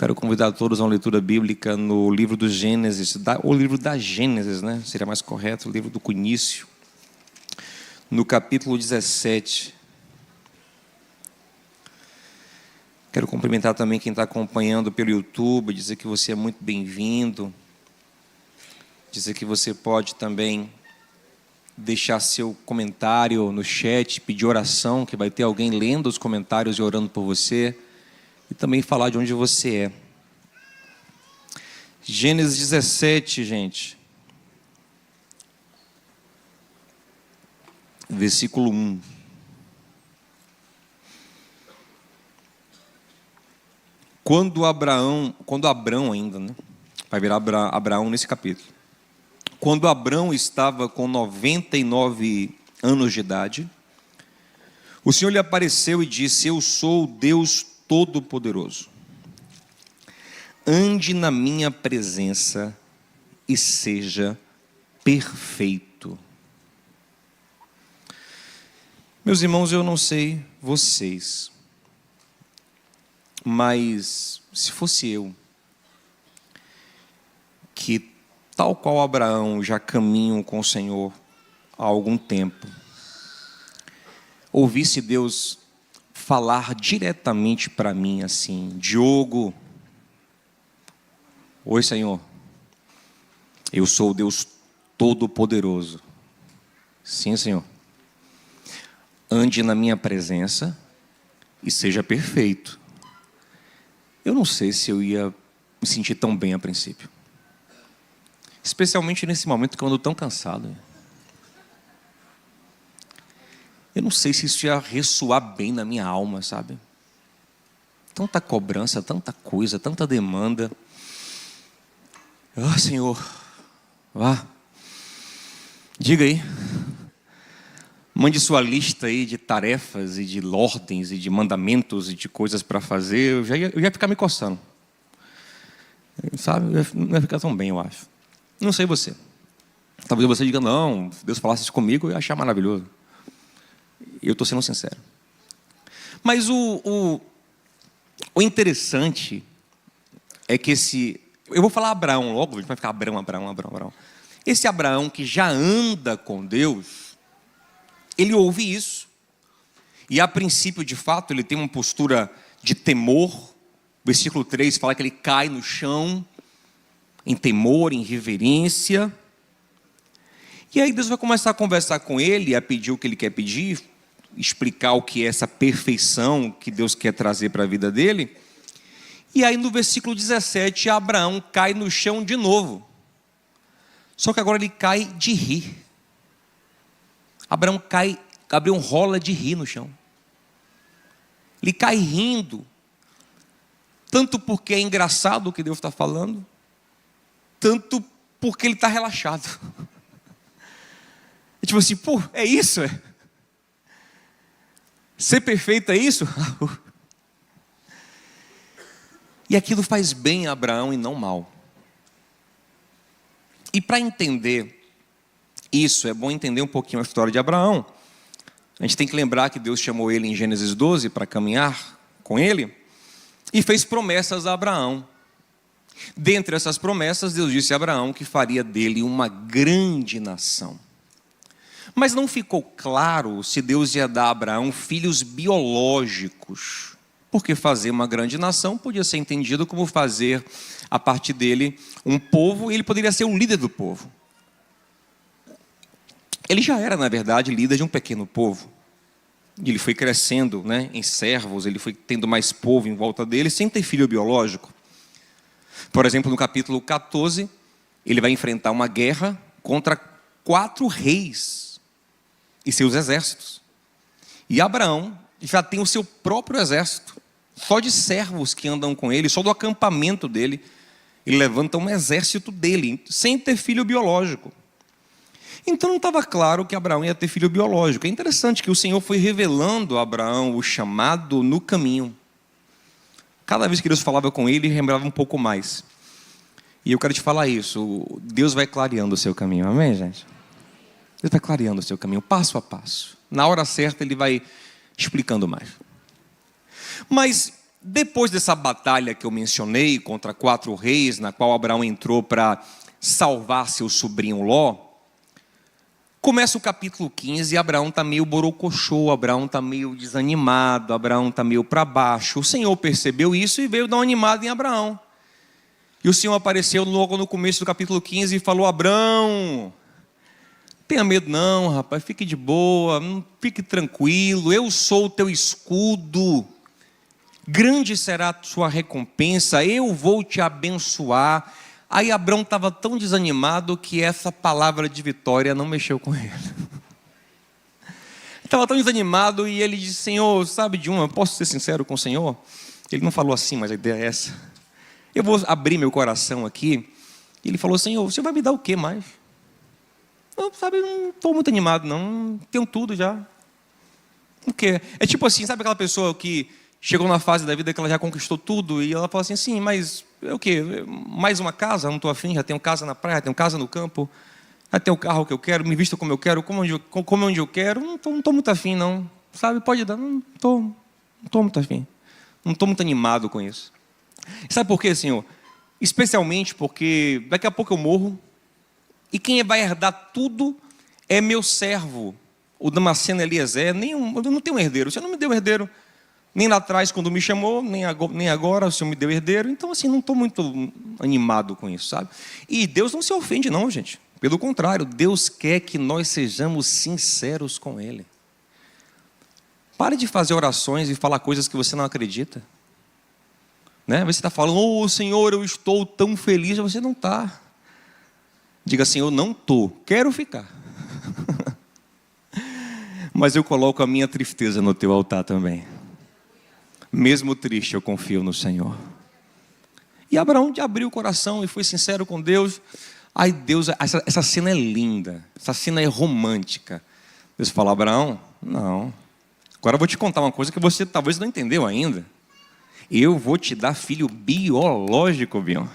Quero convidar todos a uma leitura bíblica no livro do Gênesis, ou livro da Gênesis, né? Seria mais correto, o livro do início, no capítulo 17. Quero cumprimentar também quem está acompanhando pelo YouTube, dizer que você é muito bem-vindo, dizer que você pode também deixar seu comentário no chat, pedir oração, que vai ter alguém lendo os comentários e orando por você, e também falar de onde você é. Gênesis 17, gente. Versículo 1. Quando Abrão ainda, né? Vai virar Abraão nesse capítulo. Quando Abrão estava com 99 anos de idade, o Senhor lhe apareceu e disse: Eu sou o Deus Todo-Poderoso. Ande na minha presença e seja perfeito. Meus irmãos, eu não sei vocês, mas se fosse eu, que tal qual Abraão já caminho com o Senhor há algum tempo, ouvisse Deus falar diretamente para mim assim: Diogo, oi Senhor, eu sou o Deus Todo-Poderoso. Sim, Senhor. Ande na minha presença e seja perfeito. Eu não sei se eu ia me sentir tão bem a princípio. Especialmente nesse momento que eu ando tão cansado. Eu não sei se isso ia ressoar bem na minha alma, sabe? Tanta cobrança, tanta coisa, tanta demanda. Ah, Senhor, vá. Diga aí. Mande sua lista aí de tarefas e de ordens e de mandamentos e de coisas para fazer. Eu ia ficar me coçando. Sabe? Não ia ficar tão bem, eu acho. Não sei você. Talvez você diga: não, se Deus falasse isso comigo, eu ia achar maravilhoso. Eu estou sendo sincero. Mas o interessante é que eu vou falar Abraão logo, a gente vai ficar Abraão. Esse Abraão que já anda com Deus, ele ouve isso. E a princípio, de fato, ele tem uma postura de temor. Versículo 3 fala que ele cai no chão, em temor, em reverência. E aí Deus vai começar a conversar com ele, a pedir o que ele quer pedir, explicar o que é essa perfeição que Deus quer trazer para a vida dele. E aí no versículo 17, Abraão cai no chão de novo. Só que agora ele cai de rir. Abraão rola de rir no chão. Ele cai rindo. Tanto porque é engraçado o que Deus está falando, tanto porque ele está relaxado. É tipo assim: pô, é isso? Ser perfeito é isso? E aquilo faz bem a Abraão e não mal. E para entender isso, é bom entender um pouquinho a história de Abraão. A gente tem que lembrar que Deus chamou ele em Gênesis 12 para caminhar com ele e fez promessas a Abraão. Dentre essas promessas, Deus disse a Abraão que faria dele uma grande nação. Mas não ficou claro se Deus ia dar a Abraão filhos biológicos, porque fazer uma grande nação podia ser entendido como fazer a partir dele um povo, e ele poderia ser o líder do povo. Ele já era, na verdade, líder de um pequeno povo. Ele foi crescendo, né, em servos, ele foi tendo mais povo em volta dele, sem ter filho biológico. Por exemplo, no capítulo 14, ele vai enfrentar uma guerra contra 4 reis e seus exércitos. E Abraão já tem o seu próprio exército, só de servos que andam com ele, só do acampamento dele. Ele levanta um exército dele, sem ter filho biológico. Então não estava claro que Abraão ia ter filho biológico. É interessante que o Senhor foi revelando a Abraão o chamado no caminho. Cada vez que Deus falava com ele, lembrava um pouco mais. E eu quero te falar isso: Deus vai clareando o seu caminho, amém, gente? Deus vai clareando o seu caminho, passo a passo. Na hora certa, Ele vai explicando mais. Mas depois dessa batalha que eu mencionei contra 4 reis, na qual Abraão entrou para salvar seu sobrinho Ló, começa o capítulo 15 e Abraão está meio borocochô, Abraão está meio desanimado, Abraão está meio para baixo. O Senhor percebeu isso e veio dar uma animada em Abraão. E o Senhor apareceu logo no começo do capítulo 15 e falou: Abraão, tenha medo não, rapaz, fique de boa, fique tranquilo, eu sou o teu escudo, grande será a sua recompensa, eu vou te abençoar. Aí Abraão estava tão desanimado que essa palavra de vitória não mexeu com ele. Estava tão desanimado e ele disse: Senhor, sabe de uma, posso ser sincero com o Senhor? Ele não falou assim, mas a ideia é essa. Eu vou abrir meu coração aqui. E ele falou: Senhor, você vai me dar o que mais? Eu, sabe, não estou muito animado não, tenho tudo já. O quê? É tipo assim, sabe aquela pessoa que chegou na fase da vida que ela já conquistou tudo e ela fala assim: sim, mas é o quê? Mais uma casa? Não estou afim, já tenho casa na praia, tenho casa no campo, já tenho o carro que eu quero, me visto como eu quero, como onde eu quero, não estou muito afim não, sabe, pode dar, não estou muito afim, não estou muito animado com isso. Sabe por quê, Senhor? Especialmente porque daqui a pouco eu morro e quem vai herdar tudo é meu servo, o Damasceno Eliezer. Eu não tenho um herdeiro, o Senhor não me deu herdeiro, nem lá atrás quando me chamou, nem agora o Senhor me deu herdeiro. Então assim, não estou muito animado com isso, sabe? E Deus não se ofende não, gente, pelo contrário, Deus quer que nós sejamos sinceros com Ele. Pare de fazer orações e falar coisas que você não acredita, né? Você está falando: oh Senhor, eu estou tão feliz. Você não está. Diga assim: eu não estou, quero ficar. Mas eu coloco a minha tristeza no teu altar também. Mesmo triste, eu confio no Senhor. E Abraão abriu o coração e foi sincero com Deus. Ai Deus, essa cena é linda, essa cena é romântica. Deus fala: Abraão, não, agora eu vou te contar uma coisa que você talvez não entendeu ainda. Eu vou te dar filho biológico, Bion.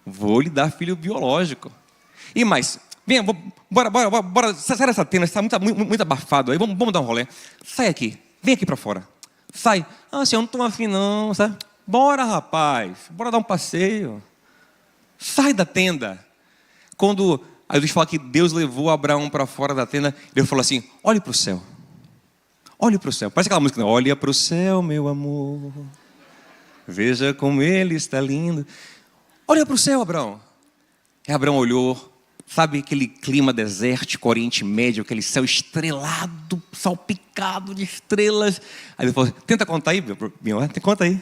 Vou lhe dar filho biológico. E mais, venha, bora, sai dessa tenda, está muito abafado aí, vamos dar um rolê. Sai aqui, vem aqui para fora. Sai. Ah, senhor, não estou afim não, sabe? Bora, rapaz, bora dar um passeio. Sai da tenda. Quando aí Deus fala que Deus levou Abraão para fora da tenda, Deus falou assim: olhe para o céu. Olhe para o céu. Parece aquela música: olha para o céu, meu amor, veja como ele está lindo. Olha para o céu, Abraão. E Abraão olhou, sabe aquele clima desértico, Oriente Médio, aquele céu estrelado, salpicado de estrelas. Aí ele falou: tenta contar aí, conta aí.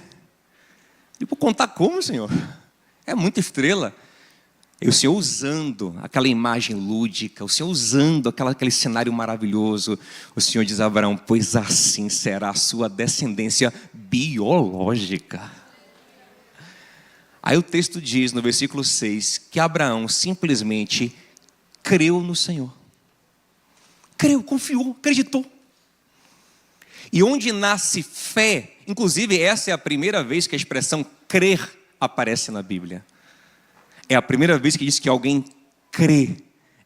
Eu vou contar como, Senhor? É muita estrela. E o Senhor usando aquela imagem lúdica, o Senhor usando aquele cenário maravilhoso, o Senhor diz a Abraão: pois assim será a sua descendência biológica. Aí o texto diz no versículo 6 que Abraão simplesmente creu no Senhor. Creu, confiou, acreditou. E onde nasce fé, inclusive essa é a primeira vez que a expressão crer aparece na Bíblia. É a primeira vez que diz que alguém crê.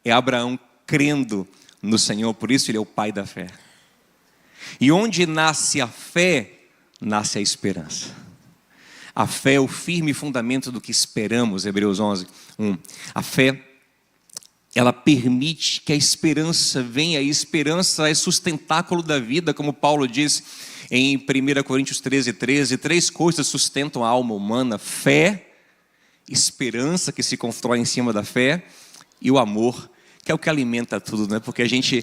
É Abraão crendo no Senhor, por isso ele é o pai da fé. E onde nasce a fé, nasce a esperança. A fé é o firme fundamento do que esperamos, Hebreus 11, 1. A fé, ela permite que a esperança venha. A esperança é sustentáculo da vida, como Paulo diz em 1 Coríntios 13, 13. 3 coisas sustentam a alma humana: fé, esperança, que se constrói em cima da fé, e o amor, que é o que alimenta tudo, né? Porque a gente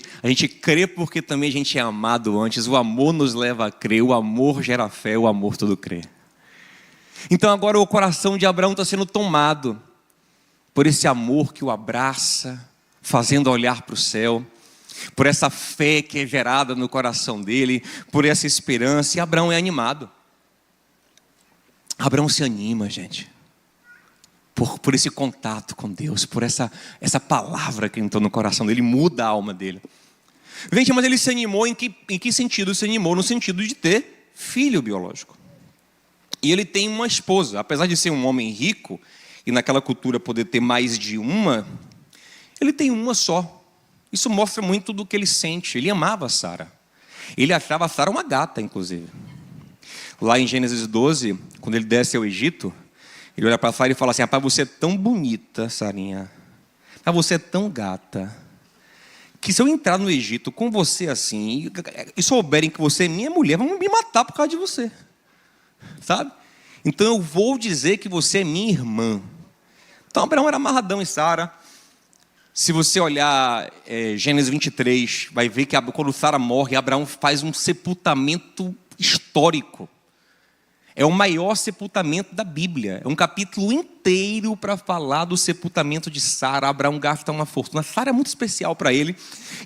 crê porque também a gente é amado antes. O amor nos leva a crer, o amor gera fé, o amor tudo crê. Então agora o coração de Abraão está sendo tomado por esse amor que o abraça, fazendo olhar para o céu, por essa fé que é gerada no coração dele, por essa esperança. E Abraão é animado. Abraão se anima, gente, por esse contato com Deus, por essa palavra que entrou no coração dele, muda a alma dele. Gente, mas ele se animou em que sentido? Se animou no sentido de ter filho biológico. E ele tem uma esposa. Apesar de ser um homem rico, e naquela cultura poder ter mais de uma, ele tem uma só. Isso mostra muito do que ele sente. Ele amava Sara. Ele achava Sara uma gata, inclusive. Lá em Gênesis 12, quando ele desce ao Egito, ele olha para Sara e fala assim: rapaz, você é tão bonita, Sarinha. Mas você é tão gata, que se eu entrar no Egito com você assim, e souberem que você é minha mulher, vão me matar por causa de você. Sabe? Então eu vou dizer que você é minha irmã. Então Abraão era amarradão em Sara. Se você olhar Gênesis 23, vai ver que quando Sara morre, Abraão faz um sepultamento histórico. É o maior sepultamento da Bíblia. É um capítulo inteiro para falar do sepultamento de Sara. Abraão gasta uma fortuna. Sara é muito especial para ele.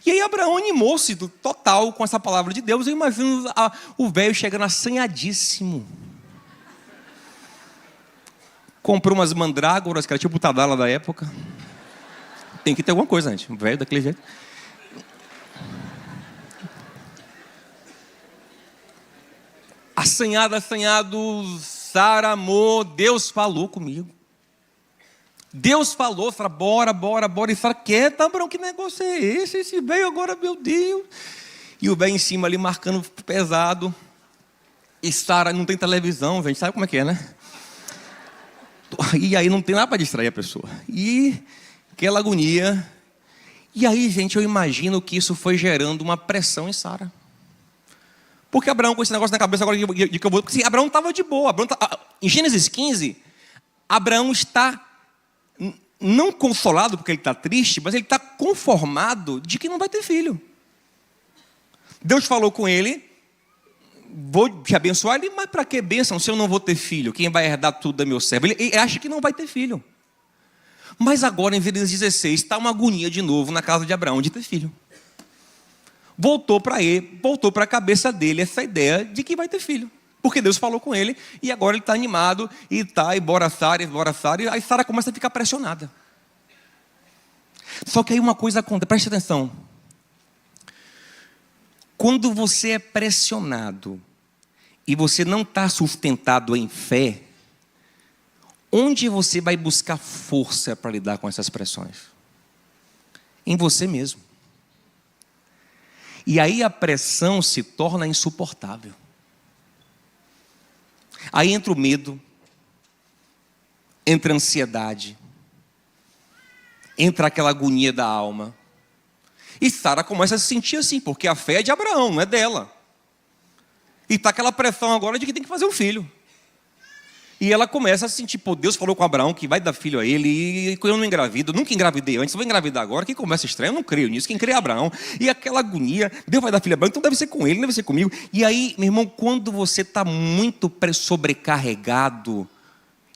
E aí Abraão animou-se total com essa palavra de Deus. Eu imagino o velho chegando assanhadíssimo. Comprou umas mandrágoras, que era tipo o Tadala da época. Tem que ter alguma coisa, gente. O velho daquele jeito. Assanhado, Sara, amor, Deus falou comigo. Deus falou, Sara, bora. E Sara, quieta, Abraão, que negócio é esse? Esse velho agora, meu Deus. E o velho em cima ali, marcando pesado. E Sara, não tem televisão, gente, sabe como é que é, né? E aí não tem nada para distrair a pessoa. E aquela agonia. E aí, gente, eu imagino que isso foi gerando uma pressão em Sara. Porque Abraão, com esse negócio na cabeça agora de que eu vou... Sim, Abraão estava de boa. Em Gênesis 15, Abraão está não consolado porque ele está triste, mas ele está conformado de que não vai ter filho. Deus falou com ele: vou te abençoar. Ele, mas para que bênção se eu não vou ter filho? Quem vai herdar tudo é meu servo. Ele acha que não vai ter filho. Mas agora, em Gênesis 16, está uma agonia de novo na casa de Abraão de ter filho. Voltou para a cabeça dele essa ideia de que vai ter filho. Porque Deus falou com ele, e agora ele está animado, e bora Sara, e aí Sara começa a ficar pressionada. Só que aí uma coisa acontece, preste atenção. Quando você é pressionado, e você não está sustentado em fé, onde você vai buscar força para lidar com essas pressões? Em você mesmo. E aí a pressão se torna insuportável. Aí entra o medo, entra a ansiedade, entra aquela agonia da alma. E Sara começa a se sentir assim, porque a fé é de Abraão, não é dela. E está aquela pressão agora de que tem que fazer um filho. E ela começa a sentir, pô, Deus falou com Abraão que vai dar filho a ele, e eu não engravido, nunca engravidei antes, vou engravidar agora, que conversa estranha, eu não creio nisso, quem crê é Abraão. E aquela agonia, Deus vai dar filho a Abraão, então deve ser com ele, não deve ser comigo. E aí, meu irmão, quando você está muito sobrecarregado,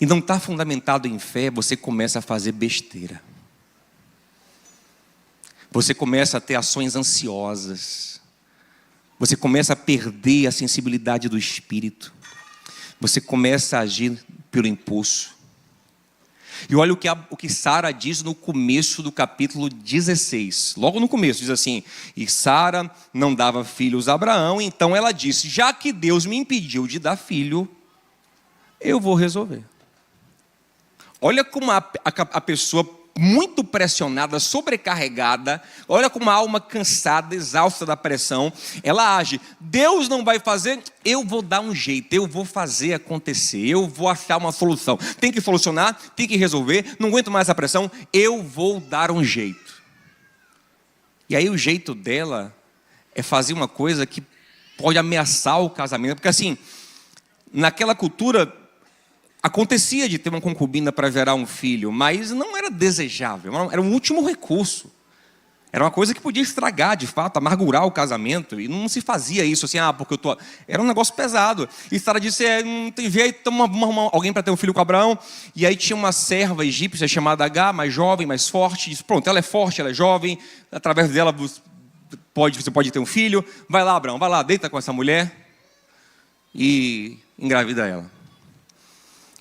e não está fundamentado em fé, você começa a fazer besteira. Você começa a ter ações ansiosas. Você começa a perder a sensibilidade do espírito. Você começa a agir pelo impulso. E olha o que Sara diz no começo do capítulo 16. Logo no começo, diz assim: e Sara não dava filhos a Abraão, então ela disse: já que Deus me impediu de dar filho, eu vou resolver. Olha como a pessoa muito pressionada, sobrecarregada, olha como a alma cansada, exausta da pressão, ela age. Deus não vai fazer, eu vou dar um jeito, eu vou fazer acontecer, eu vou achar uma solução. Tem que solucionar, tem que resolver, não aguento mais essa pressão, eu vou dar um jeito. E aí o jeito dela é fazer uma coisa que pode ameaçar o casamento, porque assim, naquela cultura, acontecia de ter uma concubina para gerar um filho, mas não era desejável, era um último recurso. Era uma coisa que podia estragar, de fato, amargurar o casamento, e não se fazia isso assim, porque eu tô... Era um negócio pesado. E Sara disse, não tem jeito, vamos arrumar alguém para ter um filho com Abraão. E aí tinha uma serva egípcia chamada Agar, mais jovem, mais forte. Disse, pronto, ela é forte, ela é jovem, através dela você pode ter um filho. Vai lá, Abraão, vai lá, deita com essa mulher e engravida ela.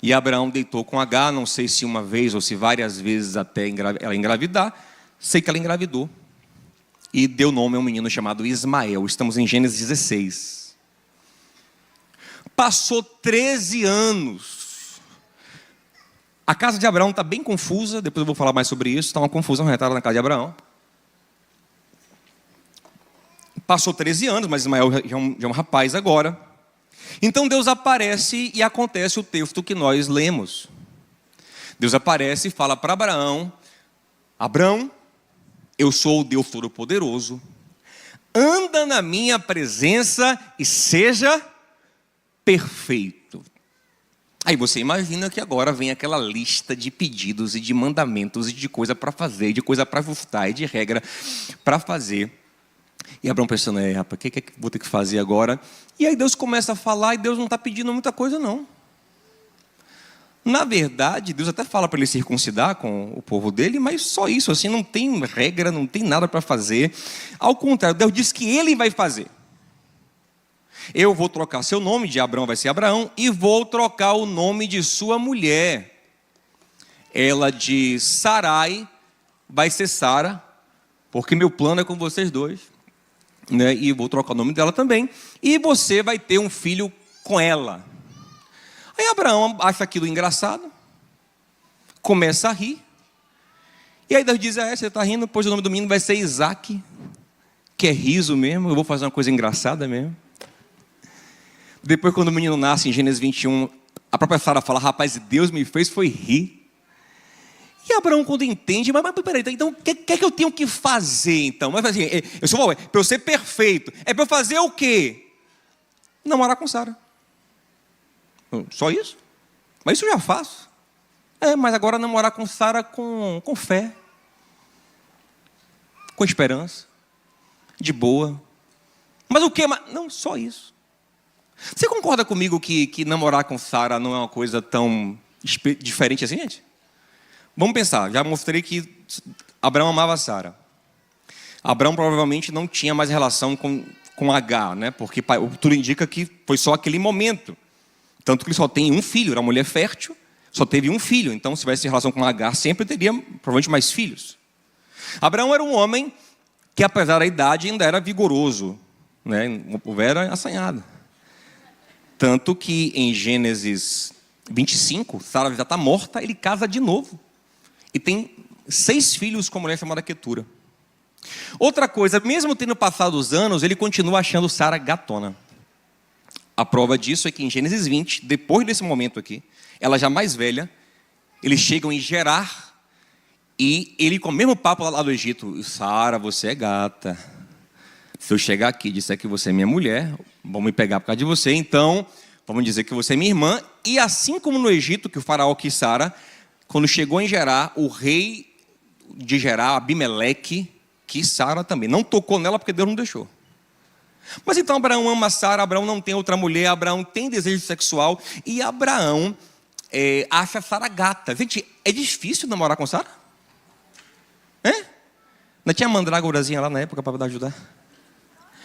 E Abraão deitou com Agar, não sei se uma vez ou se várias vezes até ela engravidar. Sei que ela engravidou. E deu nome a um menino chamado Ismael. Estamos em Gênesis 16. Passou 13 anos. A casa de Abraão está bem confusa. Depois eu vou falar mais sobre isso. Está uma confusão retada na casa de Abraão. Passou 13 anos, mas Ismael já é um rapaz agora. Então Deus aparece e acontece o texto que nós lemos. Deus aparece e fala para Abraão: Abraão, eu sou o Deus Todo-Poderoso, anda na minha presença e seja perfeito. Aí você imagina que agora vem aquela lista de pedidos e de mandamentos e de coisa para fazer, de coisa para ajustar e de regra para fazer. E Abraão pensando, rapaz, o que vou ter que fazer agora? E aí Deus começa a falar e Deus não está pedindo muita coisa não. Na verdade, Deus até fala para ele circuncidar com o povo dele, mas só isso, assim, não tem regra, não tem nada para fazer. Ao contrário, Deus diz que ele vai fazer. Eu vou trocar seu nome, de Abraão vai ser Abraão, e vou trocar o nome de sua mulher. Ela de Sarai vai ser Sara, porque meu plano é com vocês dois, né? E vou trocar o nome dela também, e você vai ter um filho com ela. Aí Abraão acha aquilo engraçado, começa a rir, e aí Deus diz, você está rindo, pois o nome do menino vai ser Isaac, que é riso mesmo, eu vou fazer uma coisa engraçada mesmo. Depois, quando o menino nasce, em Gênesis 21, a própria Sara fala, rapaz, Deus me fez foi rir. E Abraão, quando entende, mas peraí, então o que é que eu tenho que fazer, então? Mas assim, para eu ser perfeito, é para eu fazer o quê? Namorar com Sara. Só isso? Mas isso eu já faço. Mas agora namorar com Sara com fé, com esperança, de boa. Mas o quê? Não, só isso. Você concorda comigo que namorar com Sara não é uma coisa tão diferente assim, gente? Vamos pensar, já mostrei que Abraão amava Sara. Abraão provavelmente não tinha mais relação com H, né? Porque tudo indica que foi só aquele momento. Tanto que ele só tem um filho, era uma mulher fértil, só teve um filho. Então, se tivesse relação com H, sempre teria provavelmente mais filhos. Abraão era um homem que, apesar da idade, ainda era vigoroso, né? O povo era assanhado. Tanto que em Gênesis 25, Sara já está morta, ele casa de novo. E tem 6 filhos com a mulher chamada Quetura. Outra coisa, mesmo tendo passado os anos, ele continua achando Sara gatona. A prova disso é que em Gênesis 20, depois desse momento aqui, ela já mais velha, eles chegam em Gerar, e ele com o mesmo papo lá do Egito, Sara, você é gata. Se eu chegar aqui e disser que você é minha mulher, vão me pegar por causa de você, então vamos dizer que você é minha irmã. E assim como no Egito, que o faraó quis Sara, quando chegou em Gerar, o rei de Gerar, Abimeleque, quis Sara também. Não tocou nela porque Deus não deixou. Mas então Abraão ama Sara, Abraão não tem outra mulher, Abraão tem desejo sexual, e Abraão acha Sara gata. Gente, é difícil namorar com Sara? Não tinha mandrágorazinha lá na época para ajudar?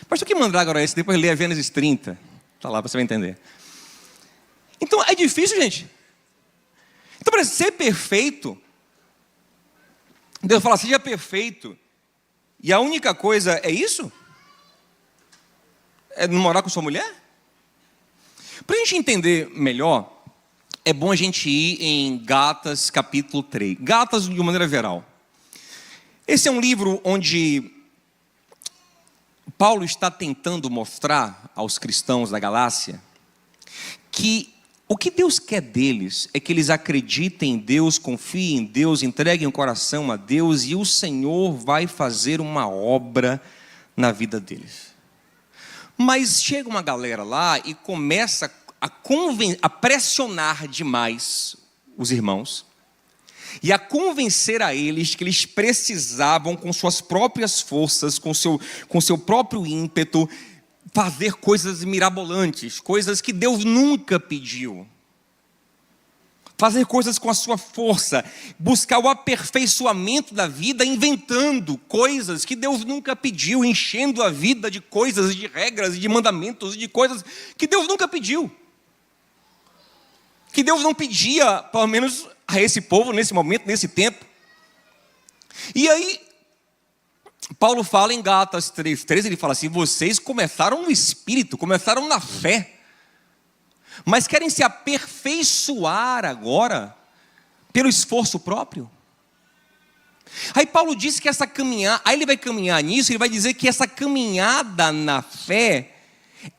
Mas o que mandrágora é esse? Depois lê a Gênesis 30. Está lá, você vai entender. Então, é difícil, gente. Então, para ser perfeito, Deus fala, seja perfeito. E a única coisa é isso? É namorar com sua mulher? Para a gente entender melhor, é bom a gente ir em Gálatas capítulo 3. Gálatas de uma maneira geral. Esse é um livro onde Paulo está tentando mostrar aos cristãos da Galácia que o que Deus quer deles é que eles acreditem em Deus, confiem em Deus, entreguem o coração a Deus e o Senhor vai fazer uma obra na vida deles. Mas chega uma galera lá e começa a pressionar demais os irmãos e a convencer a eles que eles precisavam, com suas próprias forças, com seu próprio ímpeto, fazer coisas mirabolantes, coisas que Deus nunca pediu. Fazer coisas com a sua força, buscar o aperfeiçoamento da vida, inventando coisas que Deus nunca pediu, enchendo a vida de coisas, de regras, de mandamentos, de coisas que Deus nunca pediu. Que Deus não pedia, pelo menos a esse povo, nesse momento, nesse tempo. E aí, Paulo fala em Gálatas 3:13, ele fala assim, vocês começaram no Espírito, começaram na fé, mas querem se aperfeiçoar agora, pelo esforço próprio. Aí Paulo diz que essa caminhada, aí ele vai caminhar nisso, ele vai dizer que essa caminhada na fé,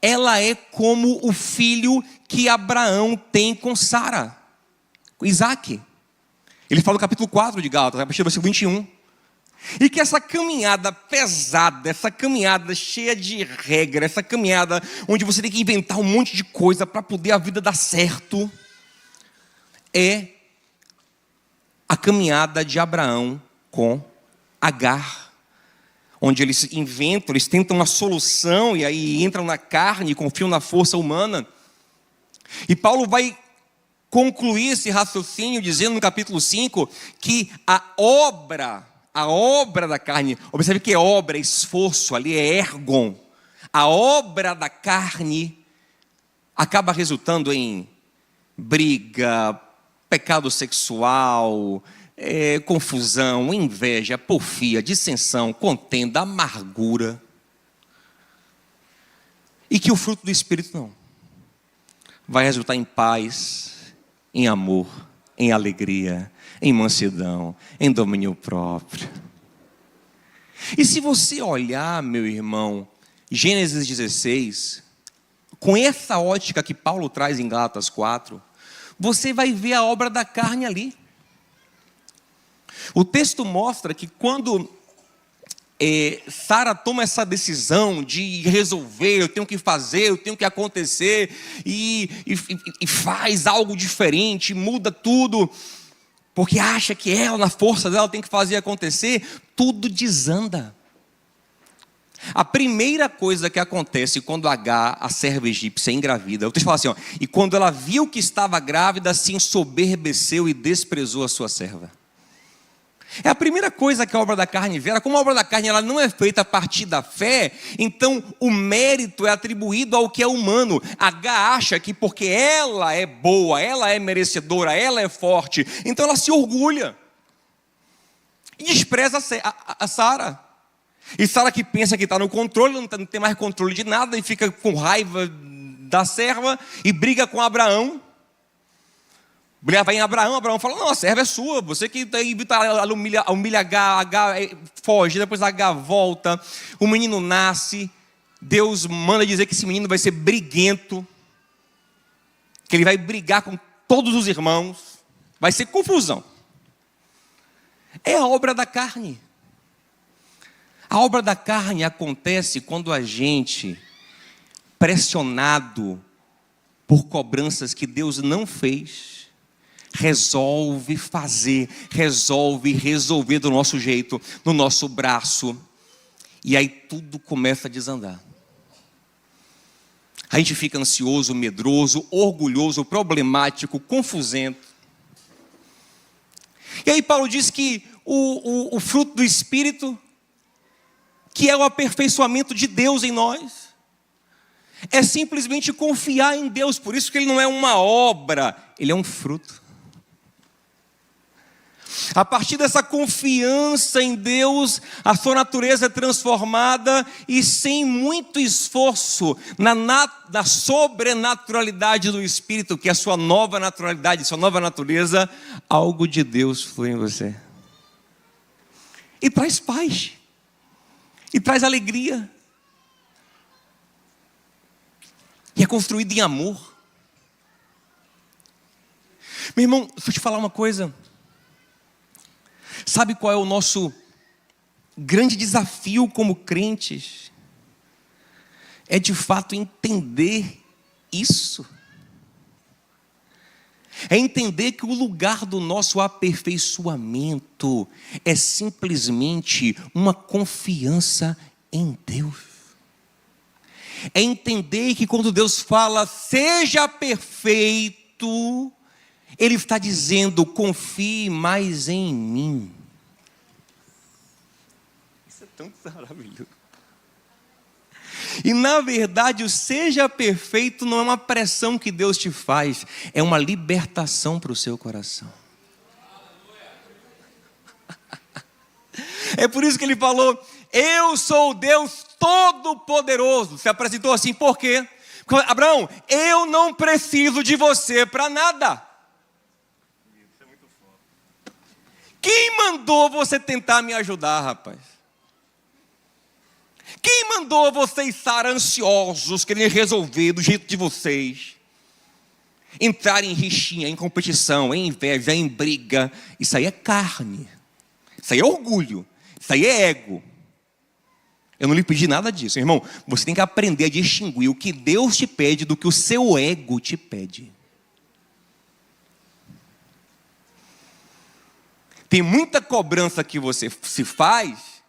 ela é como o filho que Abraão tem com Sara, com Isaac. Ele fala no capítulo 4 de Gálatas, a partir do versículo 21. E que essa caminhada pesada, essa caminhada cheia de regra, essa caminhada onde você tem que inventar um monte de coisa para poder a vida dar certo, é a caminhada de Abraão com Agar, onde eles inventam, eles tentam uma solução e aí entram na carne, confiam na força humana. E Paulo vai concluir esse raciocínio dizendo no capítulo 5 que a obra da carne, observe que é obra, é esforço, ali é ergon. A obra da carne acaba resultando em briga, pecado sexual, confusão, inveja, porfia, dissensão, contenda, amargura. E que o fruto do Espírito não. Vai resultar em paz, em amor, em alegria, em mansidão, em domínio próprio. E se você olhar, meu irmão, Gênesis 16, com essa ótica que Paulo traz em Gálatas 4, você vai ver a obra da carne ali. O texto mostra que quando Sara toma essa decisão de resolver, eu tenho que fazer, eu tenho que acontecer, e faz algo diferente, muda tudo, porque acha que ela, na força dela, tem que fazer acontecer, tudo desanda. A primeira coisa que acontece quando Agar, a serva egípcia, engravida, o texto fala assim, ó, e quando ela viu que estava grávida, se ensoberbeceu e desprezou a sua serva. É a primeira coisa que a obra da carne vê. Como a obra da carne ela não é feita a partir da fé, então o mérito é atribuído ao que é humano. Agar acha que porque ela é boa, ela é merecedora, ela é forte, então ela se orgulha e despreza a Sara. E Sara, que pensa que está no controle, não tem mais controle de nada, e fica com raiva da serva e briga com Abraão. Vai em Abraão fala, não, a serva é sua, você que humilha Agar foge, depois Agar volta, o menino nasce, Deus manda dizer que esse menino vai ser briguento, que ele vai brigar com todos os irmãos, vai ser confusão. É a obra da carne. A obra da carne acontece quando a gente, pressionado por cobranças que Deus não fez, resolve fazer, resolve resolver do nosso jeito, no nosso braço, e aí tudo começa a desandar. A gente fica ansioso, medroso, orgulhoso, problemático, confusento. E aí Paulo diz que o fruto do Espírito, que é o aperfeiçoamento de Deus em nós, é simplesmente confiar em Deus. Por isso que ele não é uma obra, ele é um fruto. A partir dessa confiança em Deus, a sua natureza é transformada e sem muito esforço, na sobrenaturalidade do Espírito, que é a sua nova naturalidade, sua nova natureza, algo de Deus flui em você. E traz paz, e traz alegria, e é construído em amor. Meu irmão, deixa eu te falar uma coisa. Sabe qual é o nosso grande desafio como crentes? É de fato entender isso. É entender que o lugar do nosso aperfeiçoamento é simplesmente uma confiança em Deus. É entender que quando Deus fala, seja perfeito, Ele está dizendo, confie mais em mim. Isso é tão maravilhoso. E na verdade, o seja perfeito não é uma pressão que Deus te faz, é uma libertação para o seu coração. É por isso que ele falou, eu sou o Deus Todo-Poderoso. Se apresentou assim, por quê? Porque, Abraão, eu não preciso de você para nada. Quem mandou você tentar me ajudar, rapaz? Quem mandou vocês estar ansiosos, querendo resolver do jeito de vocês, entrar em rixinha, em competição, em inveja, em briga? Isso aí é carne, isso aí é orgulho, isso aí é ego. Eu não lhe pedi nada disso, irmão. Você tem que aprender a distinguir o que Deus te pede do que o seu ego te pede. Tem muita cobrança que você se faz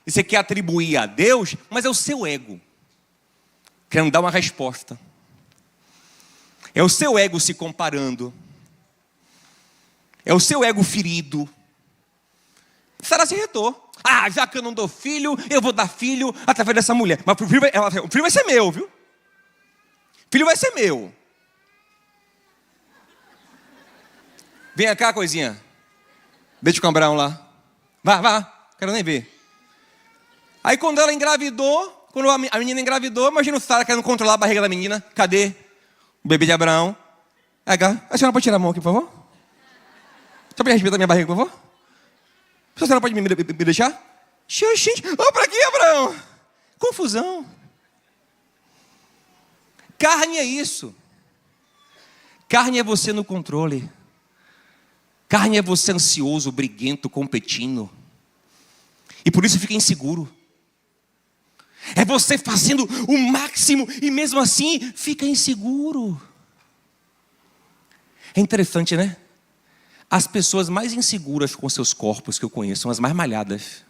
e você quer atribuir a Deus, mas é o seu ego querendo dar uma resposta. É o seu ego se comparando. É o seu ego ferido. Sara se retou. Já que eu não dou filho, eu vou dar filho através dessa mulher. Mas o filho vai ser meu, viu? O filho vai ser meu. Vem cá, coisinha. Deixa o Cambrão lá. Vá. Quero nem ver. Aí quando ela engravidou, quando a menina engravidou, imagina o Sara querendo controlar a barriga da menina. Cadê o bebê de Abraão? A senhora pode tirar a mão aqui, por favor? Só para respeitar a minha barriga, por favor? A senhora pode me deixar? Gente, para aqui, Abraão. Confusão. Carne é isso. Carne é você no controle. Carne é você ansioso, briguento, competindo. E por isso fica inseguro. É você fazendo o máximo e mesmo assim fica inseguro. É interessante, né? As pessoas mais inseguras com seus corpos que eu conheço são as mais malhadas.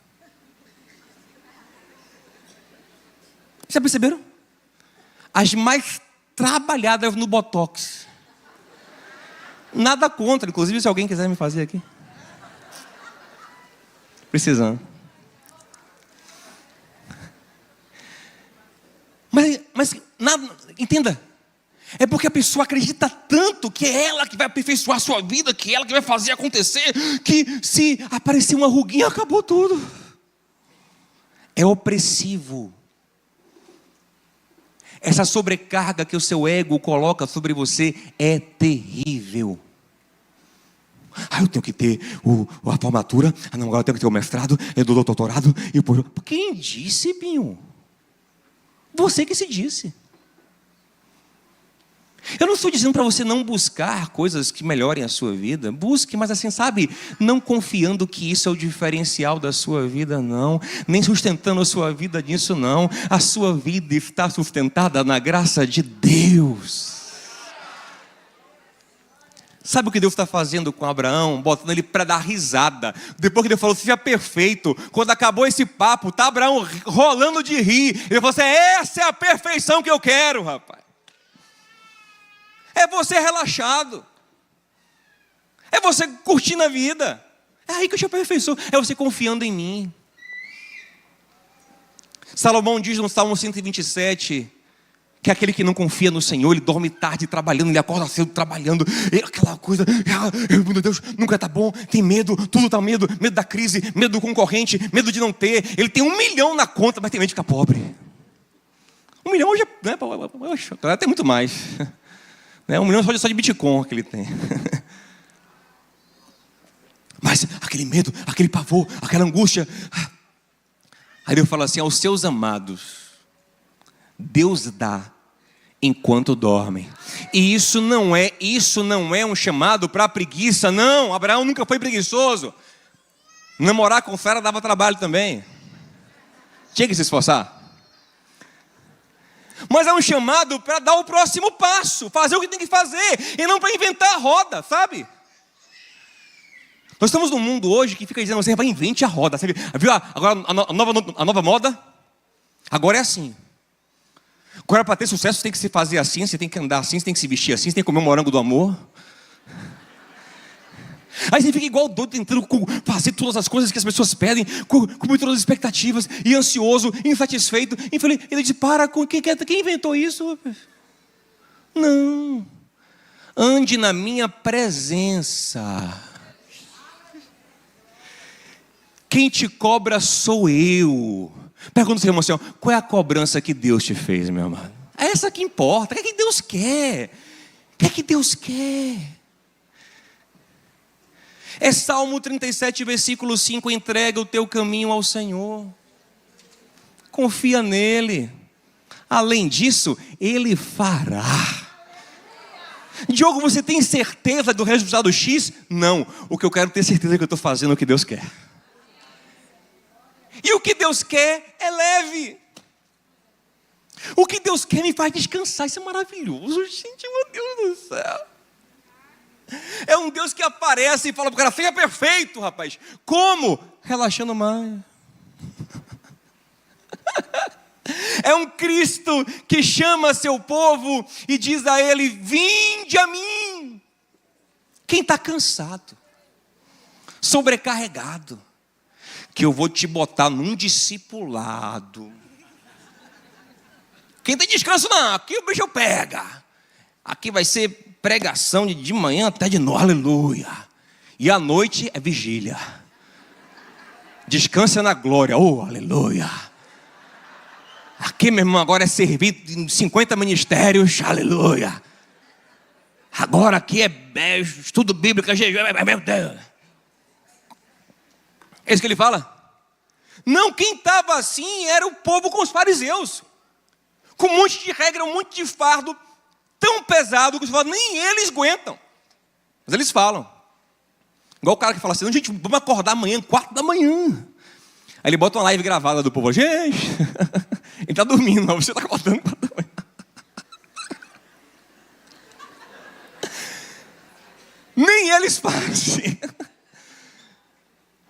Já perceberam? As mais trabalhadas no botox. Nada contra, inclusive se alguém quiser me fazer aqui. Precisando. Mas nada, entenda. É porque a pessoa acredita tanto que é ela que vai aperfeiçoar a sua vida, que é ela que vai fazer acontecer, que se aparecer uma ruguinha, acabou tudo. É opressivo. Essa sobrecarga que o seu ego coloca sobre você é terrível. Eu tenho que ter a formatura, agora eu tenho que ter o mestrado, eu dou o doutorado. Quem disse, Pinho? Você que se disse. Eu não estou dizendo para você não buscar coisas que melhorem a sua vida. Busque, mas assim, sabe, não confiando que isso é o diferencial da sua vida, não. Nem sustentando a sua vida nisso, não. A sua vida está sustentada na graça de Deus. Sabe o que Deus está fazendo com Abraão? Botando ele para dar risada. Depois que Deus falou, seja perfeito. Quando acabou esse papo, tá Abraão rolando de rir. Ele falou assim, essa é a perfeição que eu quero, rapaz. É você relaxado. É você curtindo a vida. É aí que eu te aperfeiçoo. É você confiando em mim. Salomão diz no Salmo 127... que aquele que não confia no Senhor, ele dorme tarde trabalhando, ele acorda cedo trabalhando, aquela coisa, meu Deus, nunca está bom, tem medo, tudo está medo da crise, medo do concorrente, medo de não ter. Ele tem 1 milhão na conta, mas tem medo de ficar pobre. 1 milhão hoje, né, tem muito mais. 1 milhão só de Bitcoin que ele tem. Mas aquele medo, aquele pavor, aquela angústia. Aí Deus fala assim, aos seus amados Deus dá enquanto dormem. E isso não é um chamado para preguiça, não. Abraão nunca foi preguiçoso. Namorar com Sara dava trabalho também. Tinha que se esforçar. Mas é um chamado para dar o próximo passo, fazer o que tem que fazer, e não para inventar a roda, sabe? Nós estamos num mundo hoje que fica dizendo, você vai invente a roda, sabe? Viu agora a nova moda? Agora é assim. Agora, para ter sucesso, você tem que se fazer assim, você tem que andar assim, você tem que se vestir assim, você tem que comer um morango do amor. Aí você fica igual doido, tentando fazer todas as coisas que as pessoas pedem, cumprir todas as expectativas, e ansioso, insatisfeito, infeliz. Ele diz, quem inventou isso? Não. Ande na minha presença. Quem te cobra sou eu. Pergunta ao seu irmão assim, qual é a cobrança que Deus te fez, meu amado? É essa que importa. O que é que Deus quer? O que é que Deus quer? É Salmo 37, versículo 5, entrega o teu caminho ao Senhor. confia nele. Além disso, ele fará. Diogo, você tem certeza do resultado X? Não, o que eu quero ter certeza é que eu estou fazendo o que Deus quer. E o que Deus quer é leve. O que Deus quer me faz descansar. Isso é maravilhoso, gente, meu Deus do céu. É um Deus que aparece e fala para o cara, seja perfeito, rapaz. Como? Relaxando mais. É um Cristo que chama seu povo e diz a ele, vinde a mim. Quem está cansado, sobrecarregado, que eu vou te botar num discipulado. Quem tem descanso não, aqui o bicho pega. Aqui vai ser pregação de manhã até de noite, aleluia. E à noite é vigília. Descansa na glória, oh, aleluia. Aqui, meu irmão, agora é servir em 50 ministérios, aleluia. Agora aqui é estudo bíblico, meu Deus. É isso que ele fala? Não, quem estava assim era o povo com os fariseus. Com um monte de regra, um monte de fardo, tão pesado que você fala, nem eles aguentam. Mas eles falam. Igual o cara que fala assim, gente, vamos acordar amanhã, 4 da manhã. Aí ele bota uma live gravada do povo, gente, ele está dormindo, mas você está acordando 4 da manhã. Nem eles fazem.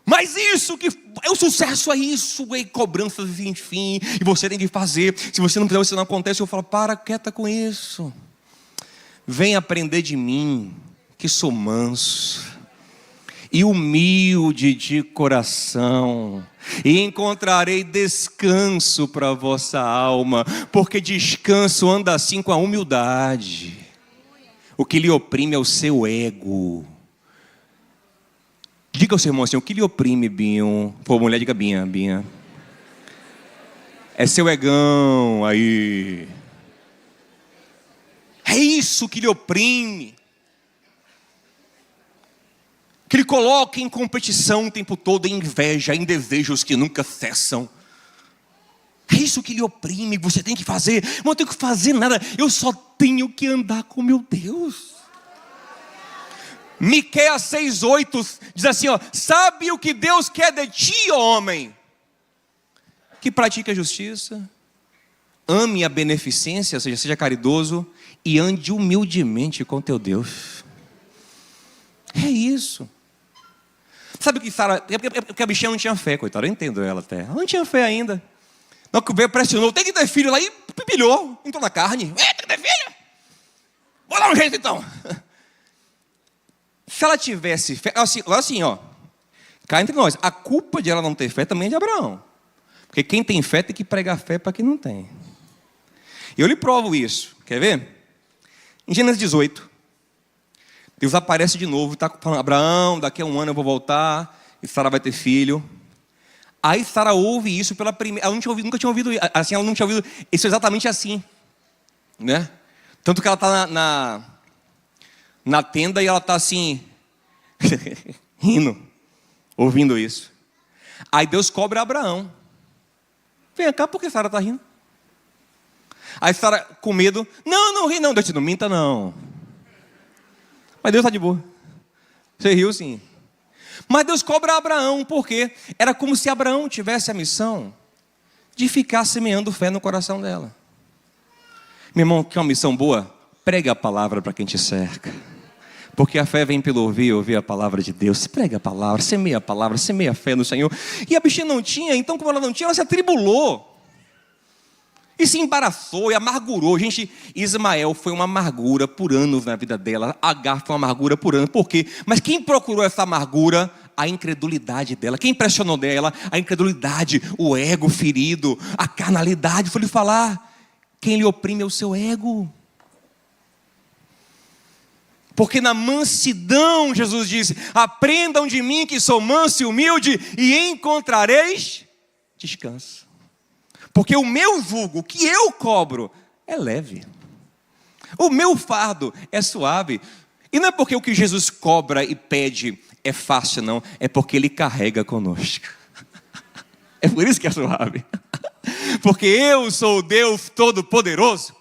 Mas isso que é o sucesso, é isso, é cobranças, enfim, e você tem que fazer. Se você não fizer, você não acontece. Eu falo, para, quieta com isso. Vem aprender de mim, que sou manso e humilde de coração, e encontrarei descanso para a vossa alma, porque descanso anda assim com a humildade. O que lhe oprime é o seu ego. Diga ao seu irmão assim, o que lhe oprime, Binho? Pô, mulher, diga Binha, Binha. É seu egão, aí. É isso que lhe oprime. Que lhe coloca em competição o tempo todo, em inveja, em desejos que nunca cessam. É isso que lhe oprime, você tem que fazer. Mas eu não tenho que fazer nada, eu só tenho que andar com meu Deus. Miqueias 6:8 diz assim, ó, sabe o que Deus quer de ti, ó homem? Que pratique a justiça, ame a beneficência, ou seja, seja caridoso, e ande humildemente com teu Deus. É isso. Sabe o que Sara, porque a bichinha não tinha fé, coitada, eu entendo ela até. Ela não tinha fé ainda. Não, que veio, pressionou, tem que ter filho lá, e pilhou, entrou na carne. Tem que ter filho? Vou dar um jeito então. Se ela tivesse fé, assim, ó, cá entre nós, a culpa de ela não ter fé também é de Abraão. Porque quem tem fé tem que pregar fé para quem não tem. E eu lhe provo isso, quer ver? Em Gênesis 18, Deus aparece de novo, está falando, Abraão, daqui a um ano eu vou voltar, e Sara vai ter filho. Aí Sara ouve isso pela primeira, ela não tinha ouvido, nunca tinha ouvido, assim, ela não tinha ouvido isso exatamente assim, né? Tanto que ela está na tenda e ela está assim, rindo, ouvindo isso. Aí Deus cobra Abraão. Vem cá, por que Sara está rindo? Aí Sara com medo, não ri não, Deus disse, não minta não. Mas Deus está de boa. Você riu sim. Mas Deus cobra Abraão, porque era como se Abraão tivesse a missão de ficar semeando fé no coração dela. Meu irmão, que é uma missão boa? Pregue a palavra para quem te cerca. Porque a fé vem pelo ouvir a palavra de Deus. Prega a palavra, semeia a fé no Senhor. E a bichinha não tinha, então como ela não tinha, ela se atribulou. E se embaraçou e amargurou. Gente, Ismael foi uma amargura por anos na vida dela. Agar foi uma amargura por anos. Por quê? Mas quem procurou essa amargura? A incredulidade dela. Quem impressionou dela? A incredulidade, o ego ferido, a carnalidade. Foi lhe falar, quem lhe oprime é o seu ego. Porque na mansidão, Jesus disse, aprendam de mim que sou manso e humilde e encontrareis descanso. Porque o meu jugo, que eu cobro, é leve. O meu fardo é suave. E não é porque o que Jesus cobra e pede é fácil, não. É porque Ele carrega conosco. É por isso que é suave. Porque eu sou o Deus Todo-Poderoso.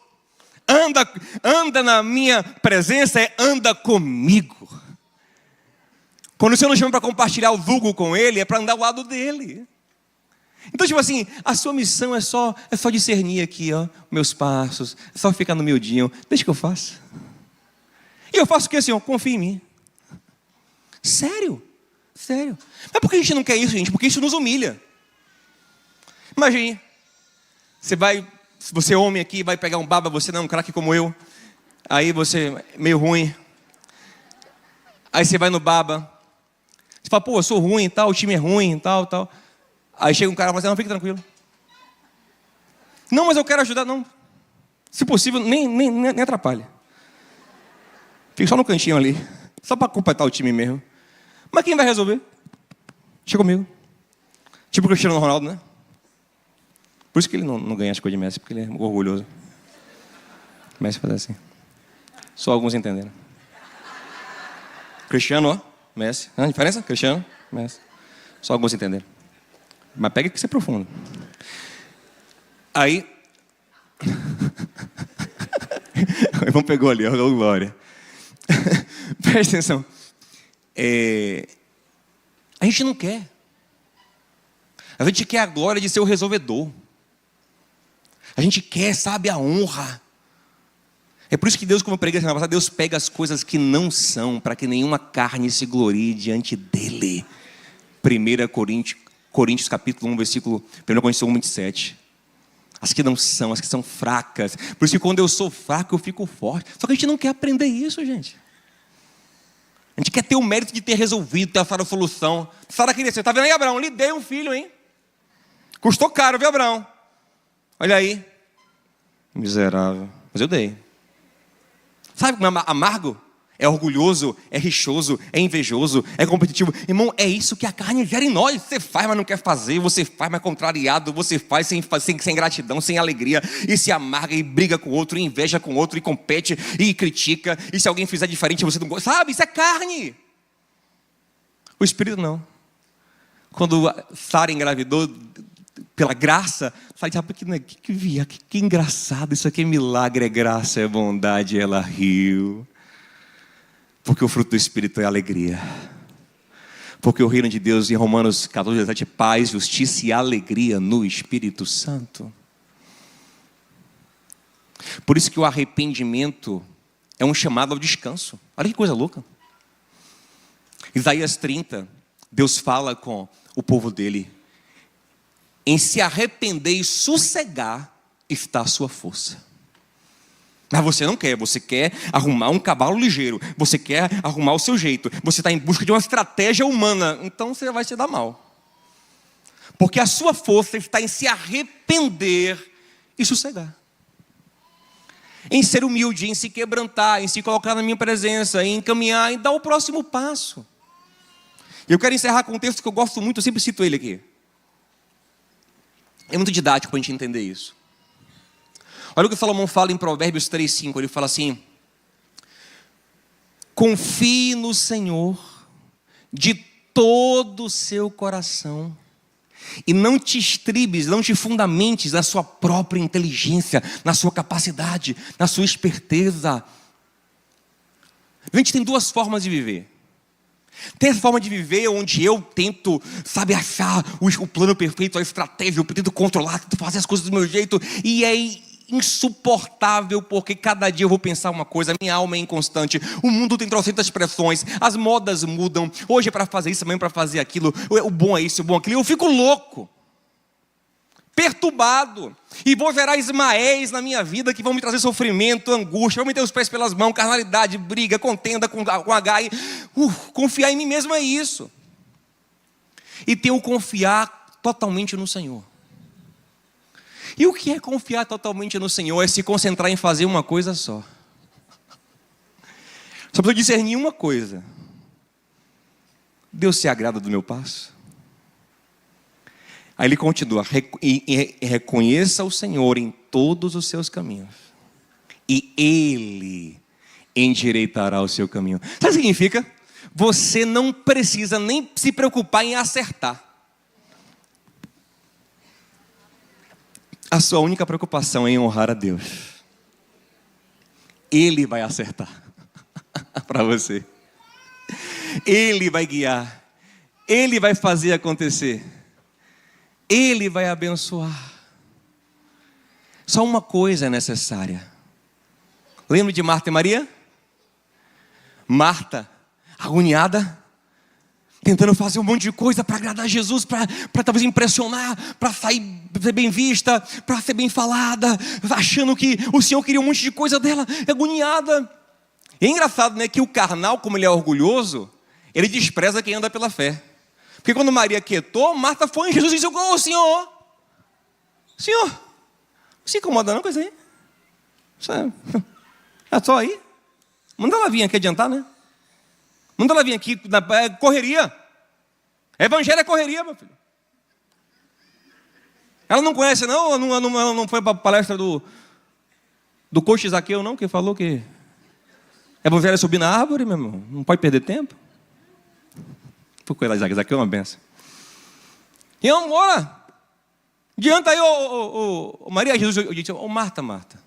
Anda na minha presença, anda comigo. Quando o Senhor nos chama para compartilhar o vulgo com Ele, é para andar ao lado dEle. Então, tipo assim, a sua missão é só discernir aqui, ó, meus passos, é só ficar no miudinho. Deixa que eu faço. E eu faço o que, Senhor? Confia em mim. Sério. Mas por que a gente não quer isso, gente? Porque isso nos humilha. Imagine, se você é homem aqui, vai pegar um baba, você não é um craque como eu. Aí você, meio ruim. Aí você vai no baba. Você fala, pô, eu sou ruim e tal, o time é ruim e tal. Aí chega um cara e fala assim, não, fique tranquilo. Não, mas eu quero ajudar, não. Se possível, nem atrapalhe. Fique só no cantinho ali. Só para completar o time mesmo. Mas quem vai resolver? Deixa comigo. Tipo o Cristiano Ronaldo, né? Por isso que ele não ganha as coisas de Messi, porque ele é orgulhoso. Messi faz assim. Só alguns entenderam. Cristiano, ó. Messi. A diferença? Cristiano, Messi. Só alguns entenderam. Mas pega que isso é profundo. Aí... o irmão pegou ali, ó, glória. Presta atenção. A gente não quer. A gente quer a glória de ser o resolvedor. A gente quer, sabe, a honra. É por isso que Deus, como eu preguei semana passada, Deus pega as coisas que não são, para que nenhuma carne se glorie diante dEle. 1 Coríntios capítulo 1, versículo 1 Coríntios 1, 27. As que não são, as que são fracas. Por isso que quando eu sou fraco, eu fico forte. Só que a gente não quer aprender isso, gente. A gente quer ter o mérito de ter resolvido, ter achado a solução. Sara queria ser, tá vendo aí, Abraão? Lhe dei um filho, hein? Custou caro, viu, Abraão? Olha aí. Miserável. Mas eu dei. Sabe como é amargo? É orgulhoso, é rixoso, é invejoso, é competitivo. Irmão, é isso que a carne gera em nós. Você faz, mas não quer fazer. Você faz, mas contrariado. Você faz sem gratidão, sem alegria. E se amarga e briga com o outro, e inveja com o outro, e compete, e critica. E se alguém fizer diferente, você não gosta. Sabe, isso é carne. O Espírito não. Quando Sara engravidou, pela graça, Sara disse, que engraçado. Isso aqui é milagre, é graça, é bondade. Ela riu. Porque o fruto do Espírito é alegria. Porque o reino de Deus, em Romanos 14, 17, é paz, justiça e alegria no Espírito Santo. Por isso que o arrependimento é um chamado ao descanso. Olha que coisa louca. Isaías 30, Deus fala com o povo dele. Em se arrepender e sossegar está a sua força. Mas você não quer, você quer arrumar um cavalo ligeiro, você quer arrumar o seu jeito, você está em busca de uma estratégia humana, então você vai se dar mal. Porque a sua força está em se arrepender e sossegar. Em ser humilde, em se quebrantar, em se colocar na minha presença, em caminhar, em dar o próximo passo. Eu quero encerrar com um texto que eu gosto muito, eu sempre cito ele aqui. É muito didático para a gente entender isso. Olha o que Salomão fala em Provérbios 3:5. Ele fala assim: confie no Senhor de todo o seu coração e não te estribes, não te fundamentes na sua própria inteligência, na sua capacidade, na sua esperteza. A gente tem duas formas de viver. Tem essa forma de viver onde eu tento, sabe, achar o plano perfeito, a estratégia, eu tento controlar, tento fazer as coisas do meu jeito, e é insuportável, porque cada dia eu vou pensar uma coisa, a minha alma é inconstante, o mundo tem trocentas pressões, as modas mudam, hoje é para fazer isso, amanhã é para fazer aquilo, o bom é isso, o bom é aquilo, eu fico louco, perturbado, e vou gerar Ismaéis na minha vida que vão me trazer sofrimento, angústia, vão meter os pés pelas mãos, carnalidade, briga, contenda com H, e confiar em mim mesmo é isso, e ter o confiar totalmente no Senhor. E o que é confiar totalmente no Senhor? É se concentrar em fazer uma coisa só. Só preciso discernir uma coisa. Deus se agrada do meu passo? Aí ele continua, reconheça o Senhor em todos os seus caminhos, e Ele endireitará o seu caminho. Sabe o que significa? Você não precisa nem se preocupar em acertar. a sua única preocupação é em honrar a Deus, Ele vai acertar para você. Ele vai guiar. Ele vai fazer acontecer. Ele vai abençoar. Só uma coisa é necessária. Lembra de Marta e Maria? Marta, agoniada, tentando fazer um monte de coisa para agradar Jesus, para talvez impressionar, para sair ser bem vista, para ser bem falada, achando que o Senhor queria um monte de coisa dela, agoniada. E é engraçado, né, que o carnal, como ele é orgulhoso, ele despreza quem anda pela fé. Porque quando Maria quietou, Marta foi em Jesus e disse: "Ô Senhor, não se incomoda não com isso aí? É só aí. Manda ela vir aqui adiantar, né? Manda ela vir aqui, correria. Evangelho é correria, meu filho. Ela não conhece não? Ela não foi para a palestra do coach Zaqueu não? Que falou que evangelho é subir na árvore, meu irmão. Não pode perder tempo. Por coisa Zaqueu é uma benção. E vamos embora. Adianta aí, Maria. Jesus, eu disse: Marta,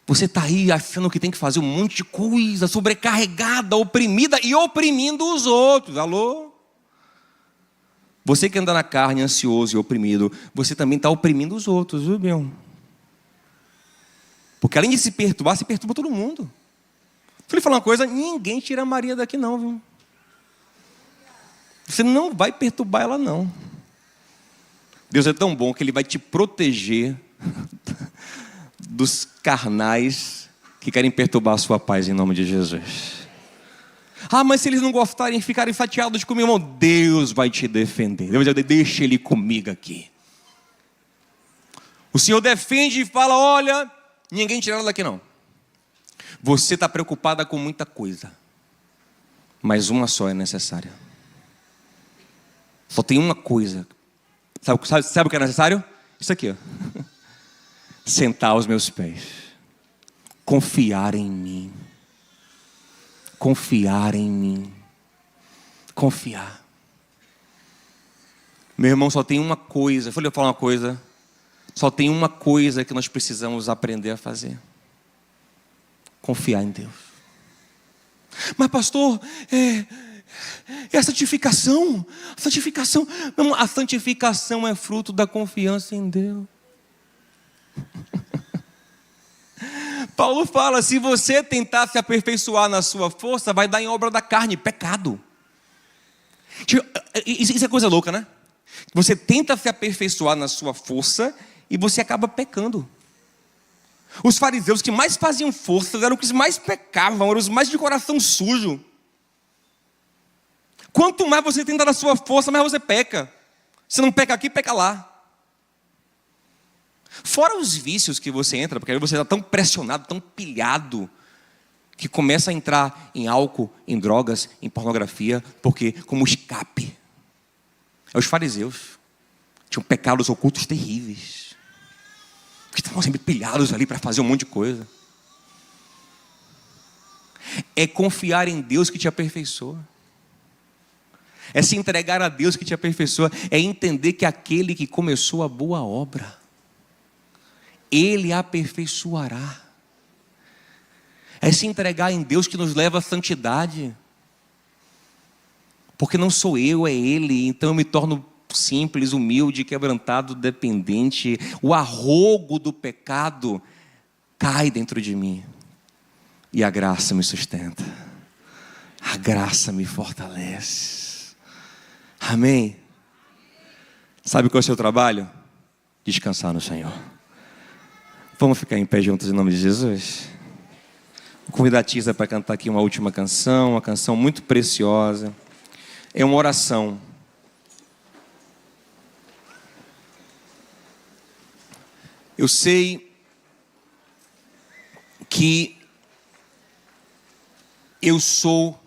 você está aí achando que tem que fazer um monte de coisa, sobrecarregada, oprimida e oprimindo os outros. Alô? Você que anda na carne, ansioso e oprimido, você também está oprimindo os outros, viu, meu? Porque além de se perturba todo mundo. Se ele falar uma coisa, ninguém tira a Maria daqui não, viu? Você não vai perturbar ela não. Deus é tão bom que Ele vai te proteger dos carnais que querem perturbar a sua paz em nome de Jesus. Mas se eles não gostarem, ficarem chateados comigo, irmão, Deus vai te defender. Deus vai dizer: deixa ele comigo aqui. O Senhor defende e fala: olha, ninguém tira ela daqui não. Você está preocupada com muita coisa, mas uma só é necessária. Só tem uma coisa. Sabe o que é necessário? Isso aqui, ó. Sentar aos meus pés. Confiar em mim. Confiar em mim. Confiar. Meu irmão, só tem uma coisa. Eu falar uma coisa. Só tem uma coisa que nós precisamos aprender a fazer. Confiar em Deus. Mas pastor, é a santificação. A santificação é fruto da confiança em Deus. Paulo fala: se você tentar se aperfeiçoar na sua força, vai dar em obra da carne, pecado. Isso é coisa louca, né? Você tenta se aperfeiçoar na sua força e você acaba pecando. Os fariseus que mais faziam força eram os que mais pecavam, eram os mais de coração sujo. Quanto mais você tenta na sua força, mais você peca. Se não peca aqui, peca lá. Fora os vícios que você entra, porque aí você está tão pressionado, tão pilhado, que começa a entrar em álcool, em drogas, em pornografia, porque como escape. Os fariseus tinham pecados ocultos terríveis, que estavam sempre pilhados ali para fazer um monte de coisa. É confiar em Deus que te aperfeiçoa. É se entregar a Deus que te aperfeiçoa. É entender que aquele que começou a boa obra, Ele aperfeiçoará. É se entregar em Deus que nos leva à santidade. Porque não sou eu, é Ele. Então eu me torno simples, humilde, quebrantado, dependente. O arrogo do pecado cai dentro de mim. E a graça me sustenta. A graça me fortalece. Amém? Sabe qual é o seu trabalho? Descansar no Senhor. Vamos ficar em pé juntos em nome de Jesus? Vou convidar a Tisa para cantar aqui uma última canção, uma canção muito preciosa. É uma oração. Eu sei que eu sou